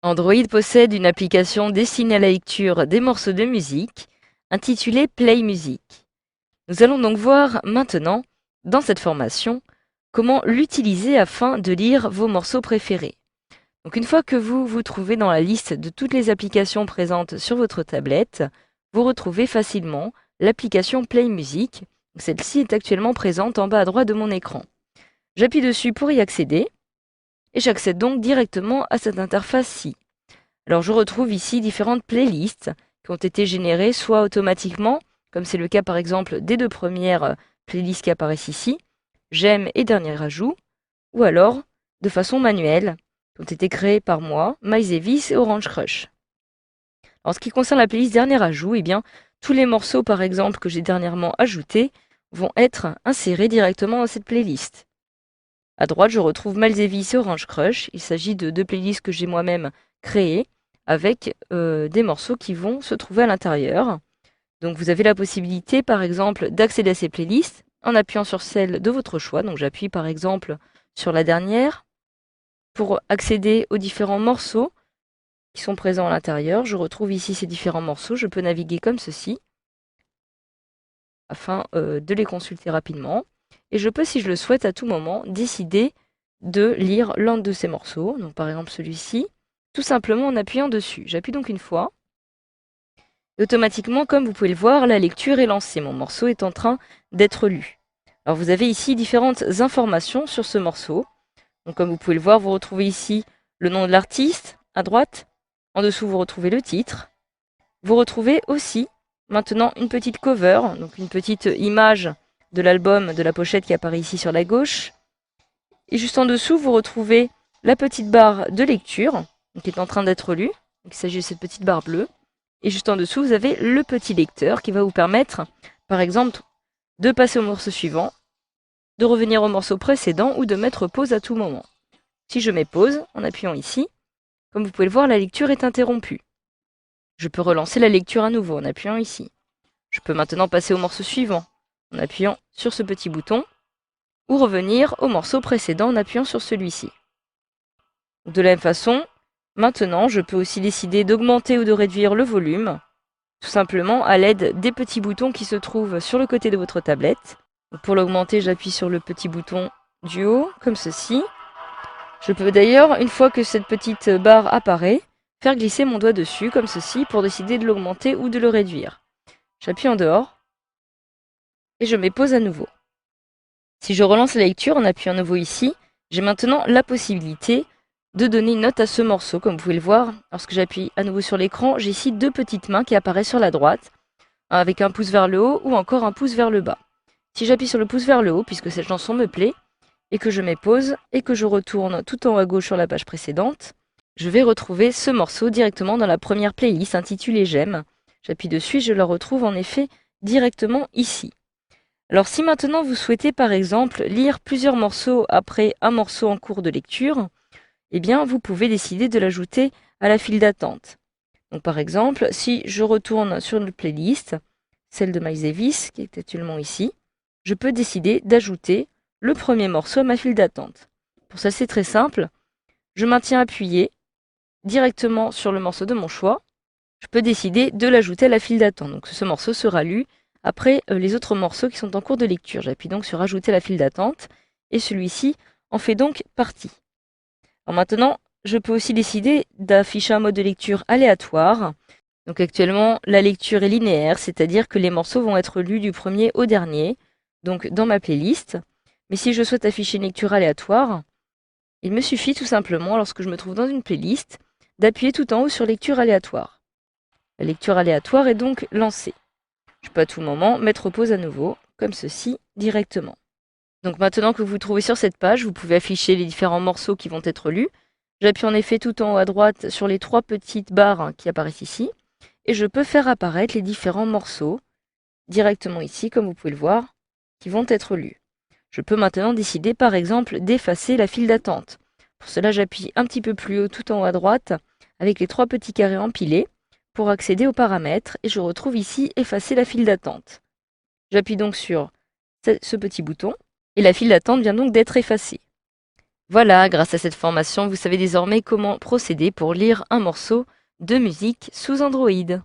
Android possède une application destinée à la lecture des morceaux de musique, intitulée Play Music. Nous allons donc voir maintenant, dans cette formation, comment l'utiliser afin de lire vos morceaux préférés. Donc une fois que vous vous trouvez dans la liste de toutes les applications présentes sur votre tablette, vous retrouvez facilement l'application Play Music. Celle-ci est actuellement présente en bas à droite de mon écran. J'appuie dessus pour y accéder, et j'accède donc directement à cette interface-ci. Alors je retrouve ici différentes playlists qui ont été générées soit automatiquement, comme c'est le cas par exemple des deux premières playlists qui apparaissent ici, J'aime et Dernier ajout, ou alors de façon manuelle, qui ont été créées par moi, Miles Davis et Orange Crush. En ce qui concerne la playlist Dernier ajout, eh bien, tous les morceaux par exemple que j'ai dernièrement ajoutés vont être insérés directement dans cette playlist. À droite, je retrouve Miles Davis et Orange Crush. Il s'agit de deux playlists que j'ai moi-même créées avec des morceaux qui vont se trouver à l'intérieur. Donc vous avez la possibilité, par exemple, d'accéder à ces playlists en appuyant sur celle de votre choix. Donc j'appuie par exemple sur la dernière. Pour accéder aux différents morceaux qui sont présents à l'intérieur, je retrouve ici ces différents morceaux. Je peux naviguer comme ceci afin de les consulter rapidement. Et je peux, si je le souhaite, à tout moment, décider de lire l'un de ces morceaux, donc par exemple celui-ci, tout simplement en appuyant dessus. J'appuie donc une fois. Et automatiquement, comme vous pouvez le voir, la lecture est lancée. Mon morceau est en train d'être lu. Alors vous avez ici différentes informations sur ce morceau. Donc comme vous pouvez le voir, vous retrouvez ici le nom de l'artiste à droite. En dessous, vous retrouvez le titre. Vous retrouvez aussi maintenant une petite cover, donc une petite image de l'album, de la pochette qui apparaît ici sur la gauche. Et juste en dessous, vous retrouvez la petite barre de lecture qui est en train d'être lue. Il s'agit de cette petite barre bleue. Et juste en dessous, vous avez le petit lecteur qui va vous permettre, par exemple, de passer au morceau suivant, de revenir au morceau précédent ou de mettre pause à tout moment. Si je mets pause en appuyant ici, comme vous pouvez le voir, la lecture est interrompue. Je peux relancer la lecture à nouveau en appuyant ici. Je peux maintenant passer au morceau suivant en appuyant sur ce petit bouton ou revenir au morceau précédent en appuyant sur celui-ci. De la même façon, maintenant, je peux aussi décider d'augmenter ou de réduire le volume, tout simplement à l'aide des petits boutons qui se trouvent sur le côté de votre tablette. Donc pour l'augmenter, j'appuie sur le petit bouton du haut, comme ceci. Je peux d'ailleurs, une fois que cette petite barre apparaît, faire glisser mon doigt dessus, comme ceci, pour décider de l'augmenter ou de le réduire. J'appuie en dehors et je mets pause à nouveau. Si je relance la lecture en appuyant à nouveau ici, j'ai maintenant la possibilité de donner une note à ce morceau. Comme vous pouvez le voir, lorsque j'appuie à nouveau sur l'écran, j'ai ici deux petites mains qui apparaissent sur la droite, avec un pouce vers le haut ou encore un pouce vers le bas. Si j'appuie sur le pouce vers le haut, puisque cette chanson me plaît, et que je mets pause, et que je retourne tout en haut à gauche sur la page précédente, je vais retrouver ce morceau directement dans la première playlist intitulée J'aime. J'appuie dessus et je la retrouve en effet directement ici. Alors si maintenant vous souhaitez par exemple lire plusieurs morceaux après un morceau en cours de lecture, eh bien vous pouvez décider de l'ajouter à la file d'attente. Donc par exemple, si je retourne sur une playlist, celle de Miles Davis, qui est actuellement ici, je peux décider d'ajouter le premier morceau à ma file d'attente. Pour ça, c'est très simple. Je maintiens appuyé directement sur le morceau de mon choix. Je peux décider de l'ajouter à la file d'attente. Donc ce morceau sera lu après les autres morceaux qui sont en cours de lecture. J'appuie donc sur Ajouter à la file d'attente et celui-ci en fait donc partie. Alors maintenant, je peux aussi décider d'afficher un mode de lecture aléatoire. Donc actuellement, la lecture est linéaire, c'est-à-dire que les morceaux vont être lus du premier au dernier, donc dans ma playlist. Mais si je souhaite afficher une lecture aléatoire, il me suffit tout simplement, lorsque je me trouve dans une playlist, d'appuyer tout en haut sur Lecture aléatoire. La lecture aléatoire est donc lancée. Je peux à tout moment mettre pause à nouveau, comme ceci, directement. Donc maintenant que vous vous trouvez sur cette page, vous pouvez afficher les différents morceaux qui vont être lus. J'appuie en effet tout en haut à droite sur les trois petites barres qui apparaissent ici. Et je peux faire apparaître les différents morceaux directement ici, comme vous pouvez le voir, qui vont être lus. Je peux maintenant décider par exemple d'effacer la file d'attente. Pour cela, j'appuie un petit peu plus haut tout en haut à droite avec les trois petits carrés empilés pour accéder aux paramètres et je retrouve ici effacer la file d'attente. J'appuie donc sur ce petit bouton et la file d'attente vient donc d'être effacée. Voilà, grâce à cette formation, vous savez désormais comment procéder pour lire un morceau de musique sous Android.